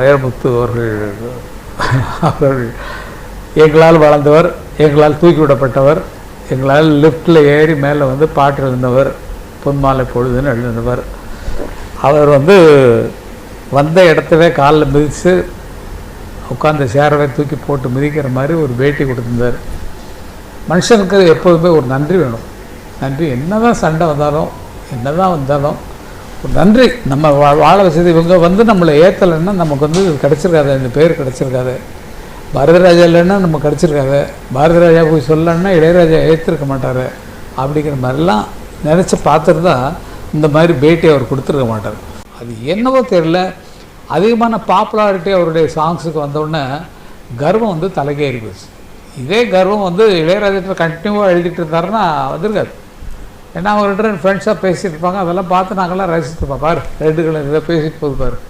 வைரமுத்து அவர்கள் எங்களால் வளர்ந்தவர், எங்களால் தூக்கி விடப்பட்டவர், எங்களால் லிஃப்ட்டில் ஏறி மேலே வந்து பாட்டு எழுந்தவர், பொன்மாலை பொழுதுன்னு எழுதினவர். அவர் வந்த இடத்துல காலில் மிதித்து உட்காந்த சேரவை தூக்கி போட்டு மிதிக்கிற மாதிரி ஒரு பேட்டி கொடுத்துருந்தார். மனுஷனுக்கு எப்போதுமே ஒரு நன்றி வேணும். நன்றி, என்ன தான் சண்டை வந்தாலும் என்ன தான் வந்தாலும் ஒரு நன்றி. நம்ம வாழ வச்சது இவங்க நம்மளை ஏற்றலைன்னா நமக்கு கிடச்சிருக்காது, இந்த பேர் கிடச்சிருக்காது. பாரதிராஜா இல்லைன்னா நம்ம கிடச்சிருக்காது. பாரதிராஜா போய் சொல்லலைன்னா இளையராஜா ஏற்றிருக்க மாட்டார். அப்படிங்கிற மாதிரிலாம் நினச்சி பார்த்துட்டு தான் இந்த மாதிரி பேட்டி அவர் கொடுத்துருக்க மாட்டார். அது என்னவோ தெரியல, அதிகமான பாப்புலாரிட்டி அவருடைய சாங்ஸுக்கு வந்தோடனே கர்வம் தலைக்கேறி போச்சு. இதே கர்வம் இளையராஜா கண்டினியூவாக எழுதிட்டு இருந்தாருன்னா வந்திருக்காது. ஏன்னா அவங்க 2 ஃப்ரெண்ட்ஸாக பேசிகிட்டு இருப்பாங்க, அதெல்லாம் பார்த்து நாங்கள்லாம் ரசிச்சுருப்போம். பாரு 2 இதை பேசிட்டு போது பாரு.